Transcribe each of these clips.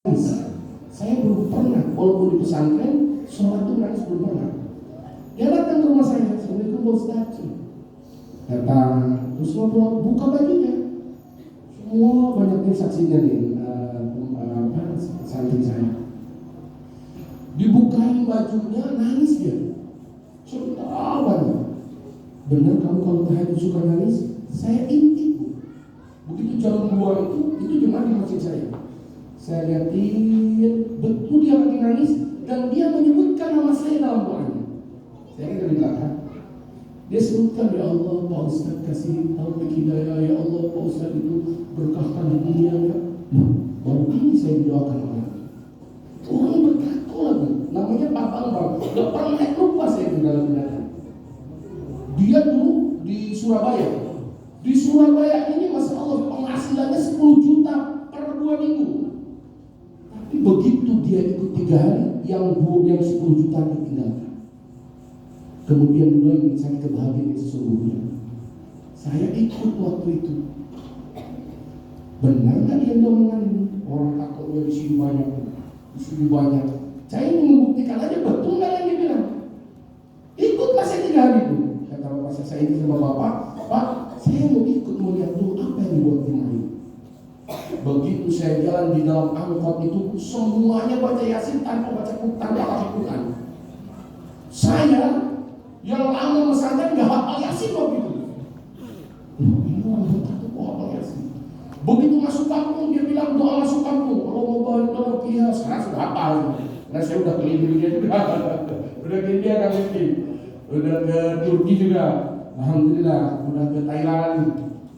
Saya belum pernah, walaupun di pesantren, sholat itu nangis belum pernah. Dia datang ke rumah saya, Assalamualaikum Pak Ustaz. Datang, terus ngobrol, buka bajunya. Semua banyak yang saksinya nih, santri saya. Dibukain bajunya, nangis dia. Cerita banyak. Benar kamu kalau tahajud suka nangis? Saya intip, Bu. Begitu jam 2 itu jemaah di masjid saya. Saya lihatin, betul dia lagi nangis dan dia menyebutkan nama saya dalam doanya. Saya kira di belakang. Dia sebutkan, ya Allah, Pak Ustaz kasih taufik hidayah, ya Allah, Pak Ustaz itu berkahkan dunia ya. Nah, baru ini saya didoakan orang. Orang berkata lagi, namanya Pak Bambang. Gak pernah lupa saya di dalam data. Dia dulu di Surabaya. Di Surabaya ini, masya Allah, penghasilannya 10 juta per 2 minggu. Tapi begitu dia ikut 3 hari, yang 10 juta ditinggalkan. Kemudian mulai mencari kebahagiaan sesungguhnya. Saya ikut waktu itu. Benar kan dia omongan ini? Orang takutnya di sini banyak, di sini banyak. Saya ingin membuktikan aja betul nggak yang dia bilang. Ikutlah saya 3 hari itu. Kata bapak saya ini sama bapak, Pak, saya mau ikut melihat dulu apa yang dibuat rumah ini. Begitu saya jalan di dalam angkot itu, semuanya baca Yasin tanpa baca Quran. Saya yang lama pesantren nggak hafal Yasin waktu itu. Ini orang bertakwa kok hafal Yasin. Begitu masuk kampung dia bilang doa masuk kampung. Kalau mau balik ke Kia, sekarang sudah hafal. Nah saya udah keliling dia juga. Udah ke India kan mesti. Udah ke Turki juga. Alhamdulillah. Udah ke Thailand.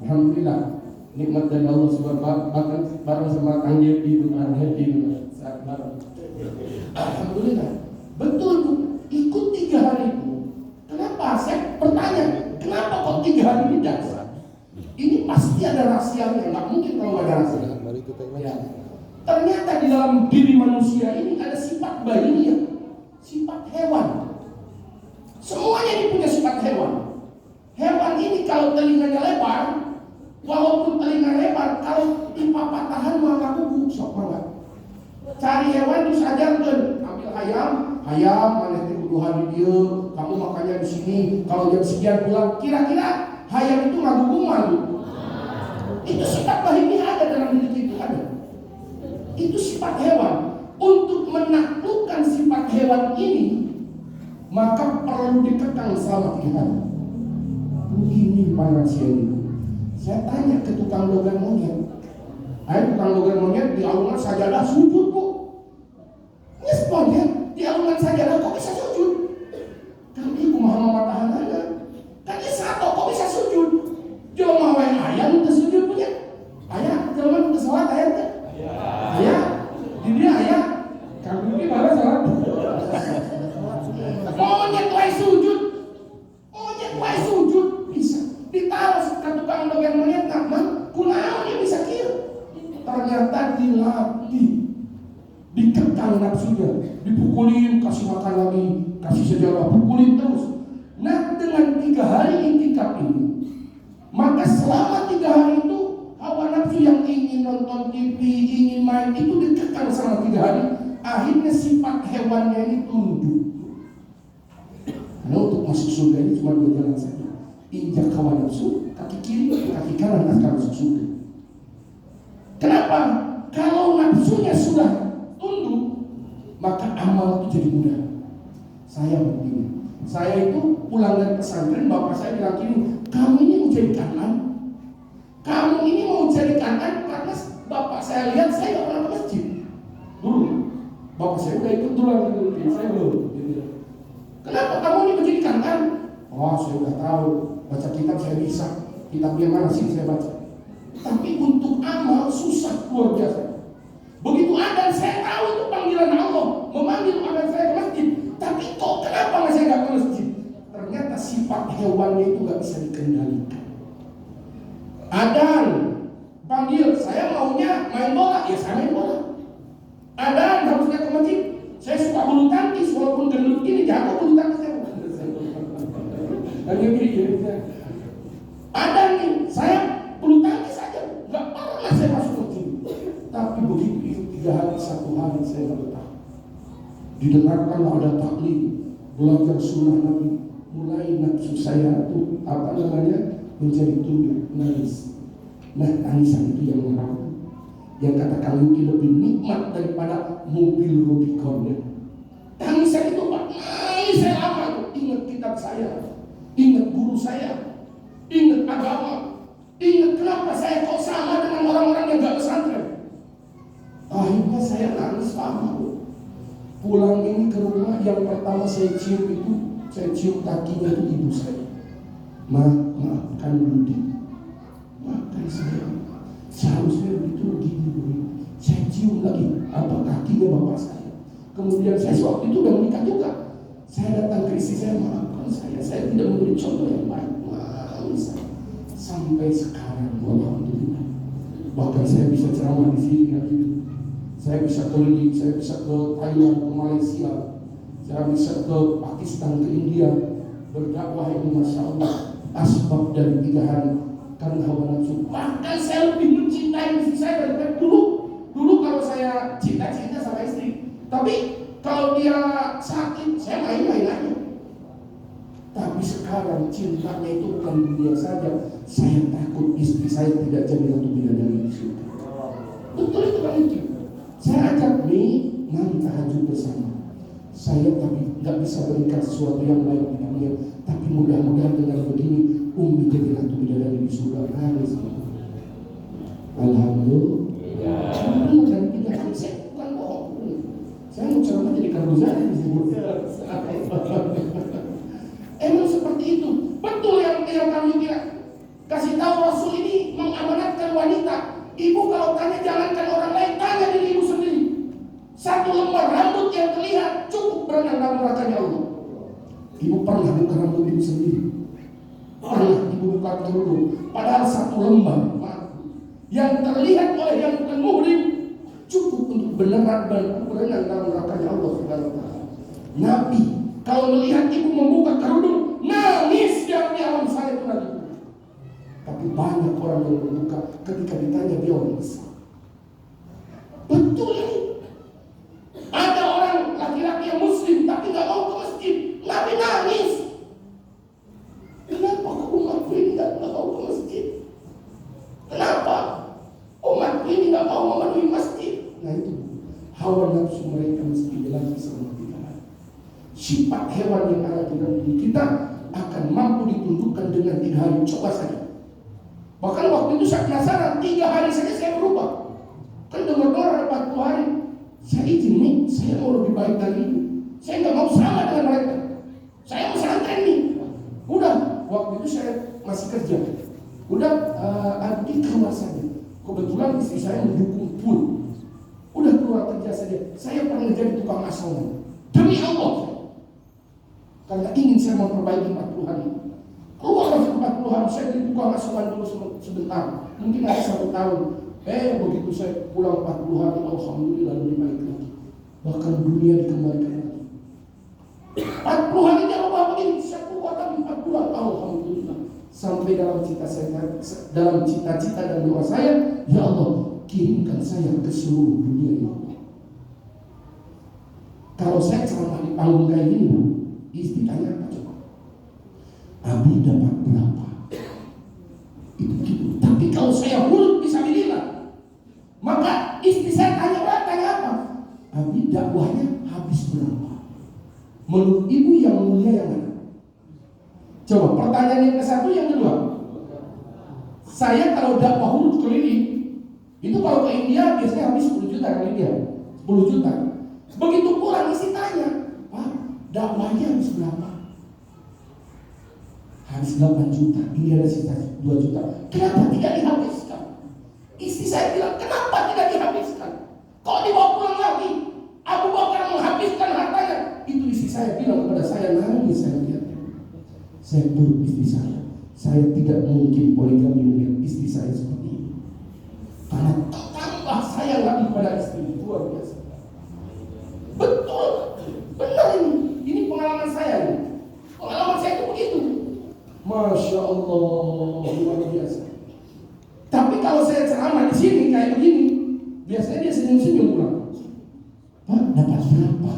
Alhamdulillah. Nikmat dari Allah subhanahu bahkan bareng sama Kang Yepi itu kan Yepi saat bareng. Alhamdulillah. Betul Bu. Ikut 3 hari itu. Kenapa? Saya bertanya, kenapa kok 3 hari ini dasar? Ini pasti ada rahasianya, nggak mungkin kalau ada rahasia. Ya. Ternyata di dalam diri manusia ini ada sifat bahinia, sifat hewan. Semuanya ini punya sifat hewan. Hewan ini kalau telinganya lebar, walaupun telinga lebar, kalau pipa patahan maka gugup, sok banget. Cari hewan terus ajarkan, ambil ayam mana kudu hari dia, kamu makannya di sini, kalau jam sekian pulang, kira-kira ayam itu ngagugung malu. Itu sifat bahimia ada dalam diri itu ada. Itu sifat hewan. Untuk menaklukkan sifat hewan ini, maka perlu dikekang selama 3 hari. Begini manusia ini. Saya tanya ke tukang dogan monyet. Tukang dogan monyet di alungan sajadah sujud Bu. Ini monyet di alungan sajadah kok bisa sujud? Kan ibu maha mematahan aja. Kan dia satu kok bisa sujud? Jelma wae ayam untuk sujud punya. Ayah, jelma untuk salat ayam tak? Ayah, di dia ayah. Kamu ini malah salat. Monyet wae sujud. Monyet wae sujud bisa. Ditaruh ke tukang dogan monyet nak kunaon dia bisa kira. Ternyata dilatih, dikekang nafsunya, dipukulin, kasih makan lagi, kasih sejarah, pukulin terus. Nah dengan 3 hari intikaf ini, maka selama 3 hari itu hawa nafsu yang ingin nonton TV, ingin main itu dikekang selama 3 hari. Akhirnya sifat hewannya ini tunduk. Karena untuk masuk surga ini cuma 2 jalan saja. Injak hawa nafsu, kaki kiri, kaki kanan akan masuk surga. Kenapa? Kalau nafsunya sudah tunduk, maka amal itu jadi mudah. Saya begini. Saya itu pulang dari pesantren, bapak saya bilang gini, kamu ini mau jadi kanan? Kamu ini mau jadi kanan karena bapak saya lihat saya gak pernah ke masjid. Dulu, bapak saya udah ikut dulu, saya belum. Kenapa kamu ini menjadi kanan? Oh, saya udah tahu, baca kitab saya bisa. Kitabnya mana sih saya baca? Tapi untuk amal susah luar biasa. Begitu ada saya tahu itu panggilan Allah memanggil anak saya ke masjid. Tapi kok kenapa saya nggak ke masjid? Ternyata sifat hewannya itu nggak bisa dikendalikan. Adan panggil saya maunya main bola, ya saya main bola. Adan harusnya ke masjid. Saya suka bulu tangkis walaupun gendut ini jago bulu tangkis saya. Adan nih saya bulu tangkis saja nggak pernah saya masuk masjid. Tapi begitu itu 3 hari satu hari saya nggak betah. Didengarkan ada taklim, belajar sunnah Nabi, mulai nafsu saya itu menjadi tunduk, nangis. Nah, tangisan itu yang merawat, yang kata Kang Yuki lebih nikmat daripada mobil Rubicon. Tangisan itu Pak, nangis saya lama itu. Ingat kitab saya, ingat guru saya, ingat agama, ingat kenapa saya kok sama dengan orang-orang yang gak pesantren. Akhirnya saya nangis lama. Pulang ini ke rumah, yang pertama saya cium kakinya itu ibu saya. Maafkan Budi, maafkan saya. Seharusnya begitu begini. Saya cium lagi kakinya bapak saya. Kemudian saya waktu itu udah menikah juga. Saya datang ke istri saya, maafkan saya tidak memberi contoh yang baik. Maafkan saya. Sampai sekarang, alhamdulillah. Bahkan saya bisa ceramah di sini gitu. Saya bisa keliling, saya bisa ke Thailand, ke Malaysia, saya bisa ke Pakistan, ke India, berdakwah ini Masya Allah. Asbab dari 3 hari karena hawa nafsu. Bahkan saya lebih mencintai istri saya daripada dulu. Dulu kalau saya cinta sama istri, tapi kalau dia sakit, saya main-main aja. Tapi sekarang cintanya itu bukan dunia saja. Saya takut istri saya tidak jadi ratu bidadari di surga. Betul itu Pak Yuki. Saya ajak tahajud bersama. Saya tapi nggak bisa berikan sesuatu yang baik di dunia, tapi mudah-mudahan dengan begini Umi jadi ratu bidadari di surga. Alhamdulillah. Dan tidak saya bukan bohong. Saya mau ceramah jadi kardusani di sini. Emang seperti itu. Betul yang kami bilang. Kasih tahu Rasul ini mengamanatkan wanita. Ibu kalau tanya jangankan orang lain, tanya diri ibu sendiri. 1 lembar rambut yang terlihat cukup berenang dalam nerakanya Allah. Ibu pernah buka rambut ibu sendiri? Pernah ibu buka kerudung? Padahal 1 lembar yang terlihat oleh yang bukan muhrim cukup untuk berenang dalam nerakanya Allah Subhanahu wa taala. Nabi kalau melihat ibu membuka kerudung nangis di alam saya itu Nabi. Tapi banyak orang yang membuka, ketika ditanya dia orang besar. Betul ini. Ada orang laki-laki yang muslim tapi gak mau ke masjid. Nabi nangis. Kenapa umatku ini gak mau ke masjid? Kenapa umatku ini gak mau memenuhi masjid? Nah itu hawa nafsu mereka mesti dilatih sama kita. Sifat hewan yang ada di dalam diri kita akan mampu ditundukkan dengan 3 hari. Coba saja. Bahkan waktu itu saya penasaran, 3 hari saja saya berubah. Kan dengar-dengar ada 40 hari. Saya izin nih, saya mau lebih baik dari ini. Saya nggak mau sama dengan mereka. Saya mau santren nih. Udah, waktu itu saya masih kerja. Udah, adik keluar saja. Kebetulan istri saya mendukung full. Udah keluar kerja saja. Saya pernah jadi tukang asongan. Demi Allah. Karena ingin saya memperbaiki 40 hari. Keluar dari 40 hari, saya jadi tukang asuhan dulu sebentar. Mungkin ada 1 tahun. Begitu saya pulang 40 hari, alhamdulillah lebih baik lagi. Bahkan dunia dikembalikan lagi. 40 hari dia ubah begini, saya keluar lagi 40 hari, alhamdulillah. Sampai dalam cita-cita dan doa saya, ya Allah, kirimkan saya ke seluruh dunia ini. Kalau saya ceramah di panggung kayak gini, istri tanya apa coba? Abi dapat berapa? Itu gitu. Tapi kalau saya mulut bisa bililah, maka istri saya tanya apa? Abi dakwahnya habis berapa? Menurut ibu yang mulia yang mana? Coba pertanyaan yang ke-1, yang kedua. Saya kalau dakwah mulut keliling, itu kalau ke India biasanya habis 10 juta ke India. 10 juta. Begitu pulang istri tanya, Pak, dakwahnya habis berapa? Habis 8 juta, ini ada sisa 2 juta. Kenapa tidak dihabiskan? Istri saya bilang, kenapa tidak dihabiskan? Kok dibawa pulang lagi? Abu Bakar menghabiskan hartanya. Itu istri saya bilang kepada saya, nangis saya lihatnya. Saya peluk istri saya. Saya tidak mungkin poligami melihat istri saya seperti ini. Karena tambah sayang lagi pada istri, luar biasa. Betul, benar ini. Ini pengalaman saya ini. Pengalaman saya itu begitu. Masya Allah, luar biasa. Tapi kalau saya ceramah di sini kayak begini, biasanya dia senyum-senyum pulang. siapa?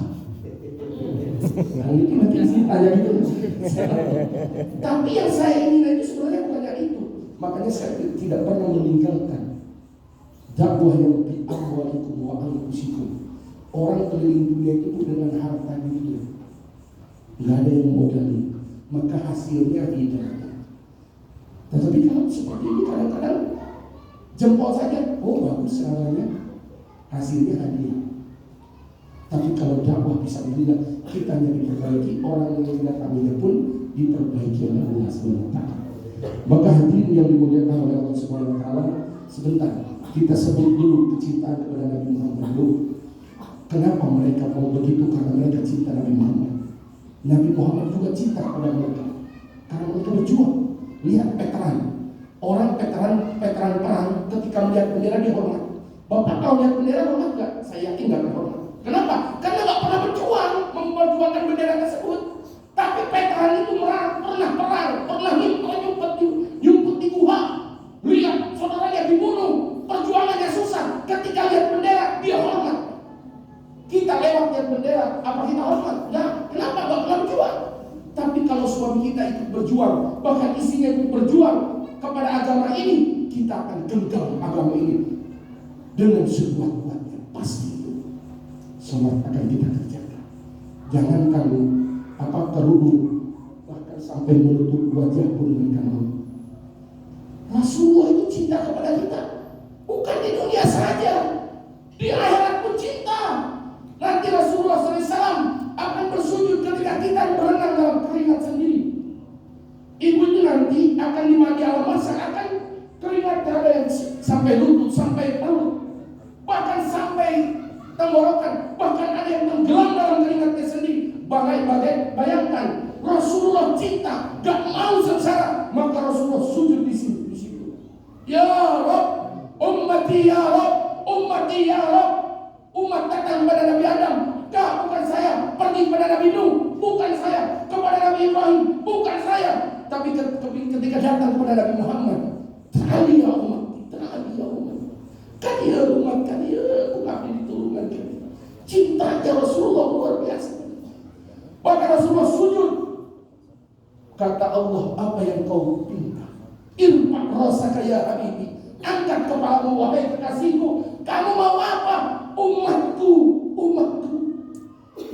Nah, itu nanti tanya gitu. Tapi yang saya ingin itu sebenarnya bukan itu. Makanya saya tidak pernah meninggalkan dakwah yang di amwalikum wa anfusikum. Orang keliling dunia itu dengan harta gitu, nggak ada yang modalin, maka hasilnya hidayah. Tetapi kalau seperti ini kadang-kadang jempol saja, oh bagus caranya, hasilnya hadiah. Tapi kalau dakwah bisa dilihat, kita yang diperbaiki, orang yang mendatanginya pun diperbaiki oleh Allah SWT. Maka hadirin yang dimuliakan oleh Allah SWT, sebentar kita sebut dulu kecintaan kepada Nabi Muhammad dulu. Kenapa mereka mau begitu? Karena mereka cinta Nabi Muhammad. Nabi Muhammad juga cinta kepada mereka karena mereka berjuang. Lihat veteran, orang veteran perang ketika melihat bendera dihormat. Bapak tahu lihat bendera hormat nggak? Saya yakin nggak hormat. Kenapa? Karena nggak pernah berjuang memperjuangkan bendera tersebut. Tapi veteran itu pernah perang, pernah nyumput di gua. Lihat saudaranya dibunuh, perjuangannya susah. Ketika lihat bendera dia hormat. Kita lewat lihat bendera, apa kita hormat? Nah, kenapa nggak pernah berjuang? Tapi kalau suami kita ikut berjuang, bahkan istrinya ikut berjuang kepada agama ini, kita akan genggam agama ini dengan sekuat-kuatnya. Pasti itu sholat akan kita kerjakan. Jangankan kerudung, bahkan sampai menutup wajah pun mereka mau. Rasulullah itu cinta kepada kita, bukan di dunia saja, di akhirat pun cinta. Nanti Rasulullah SAW akan bersujud ketika kita berenang dalam keringat sendiri. Ibu itu nanti akan dimandi alam masa, akan keringat ada yang sampai lutut, sampai perut, bahkan sampai tenggorokan, bahkan ada yang tenggelam dalam keringatnya sendiri. Bayangkan Rasulullah cinta, gak mau sengsara, maka Rasulullah sujud di situ. Ya Rabb, ummati ya Rabb, ummati ya Rabb. Umat datang kepada Nabi Adam, kah bukan saya. Pergi kepada Nabi Nuh, bukan saya. Kepada Nabi Ibrahim, bukan saya. Tapi ketika datang kepada Nabi Muhammad, ta'ali ya umat, ta'ali ya umat, kan ya umat, kan ya bukan diturunkan kita. Cintanya Rasulullah luar biasa. Bahkan Rasulullah sujud. Kata Allah, apa yang kau minta? Irfa' rasaka ya habibi, angkat kepalamu wahai kekasihku. Kamu mau apa?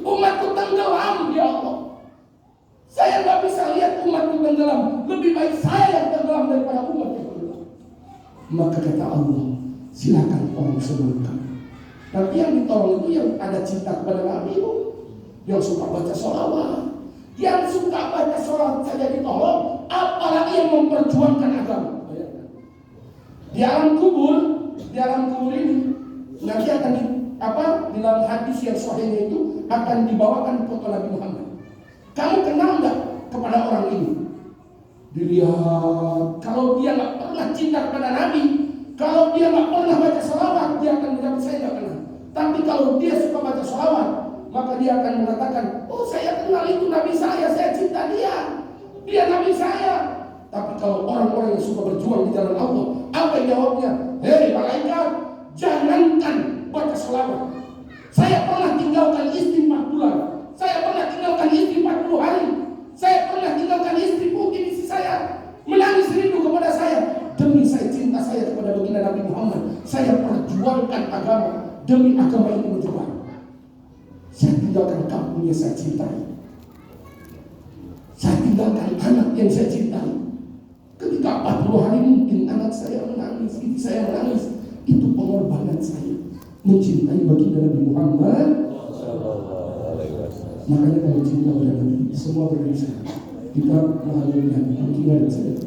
Umatku tenggelam ya Allah. Saya nggak bisa lihat umatku tenggelam. Lebih baik saya yang tenggelam daripada umat yang tenggelam. Maka kata Allah, silakan orang sembuhkan. Tapi yang ditolong itu yang ada cinta kepada Nabi, yang suka baca sholawat, yang suka baca sholawat saja ditolong, apalagi yang memperjuangkan agama. Di alam kubur ini nanti akan di dalam hadis yang sahihnya itu akan dibawakan foto Nabi Muhammad. Kamu kenal nggak kepada orang ini? Dilihat, kalau dia nggak pernah cinta kepada Nabi, kalau dia nggak pernah baca sholawat, dia akan menjawab saya nggak kenal. Tapi kalau dia suka baca sholawat, maka dia akan mengatakan, oh saya kenal itu Nabi saya cinta dia Nabi saya. Tapi kalau orang-orang yang suka berjuang di jalan Allah, apa yang jawabnya? Hei malaikat, jangankan baca sholawat. Saya pernah tinggalkan istri 4 bulan. Saya pernah tinggalkan istri 40 hari. Saya pernah tinggalkan istri, mungkin istri saya menangis rindu kepada saya. Demi saya cinta saya kepada baginda Nabi Muhammad, saya perjuangkan agama. Demi agama ini berjuang. Saya tinggalkan kampung yang saya cintai. Saya tinggalkan anak yang saya cintai. Ketika 40 hari mungkin anak saya menangis, istri saya menangis. Itu pengorbanan saya mencintai baginda Nabi Muhammad. Makanya kalau cinta pada Nabi, semua berbisa. Kita mengalaminya, mungkin ada saja.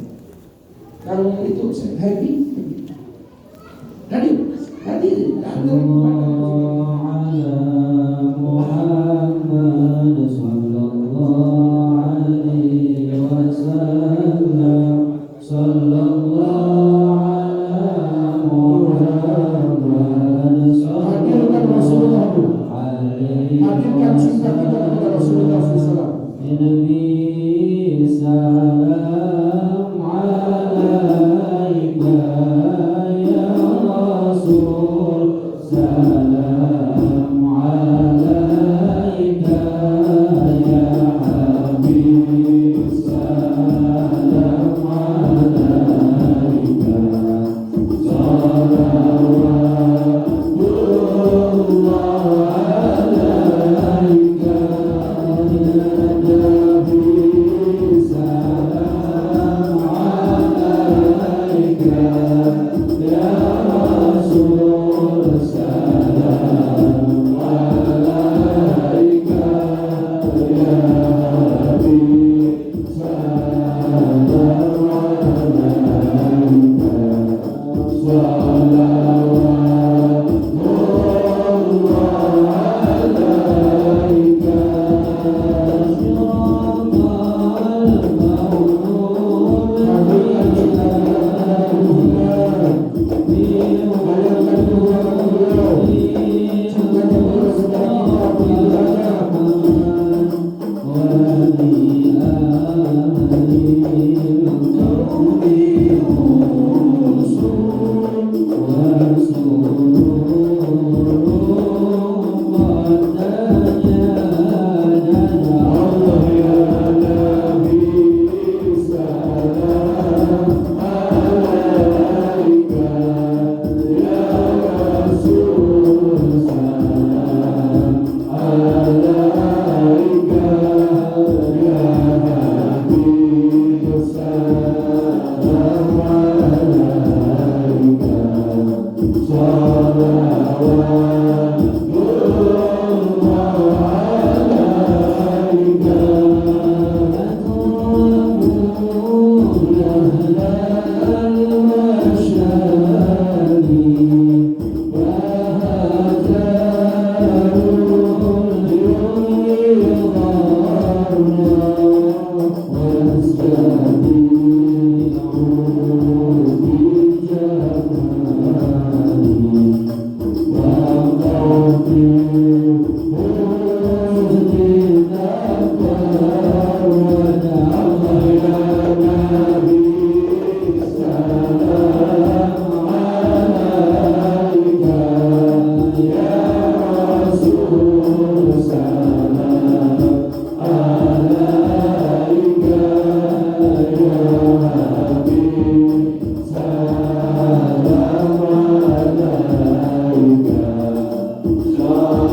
Kalau itu saya happy. Hadir. Muhammad sallallahu alaihi wasallam, sallallahu ala Muhammad. Hadirkan Rasulullah, hadirkan cinta kita kepada Rasulullah SAW. Nabi salam alaika ya Rasul, salam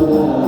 saudara.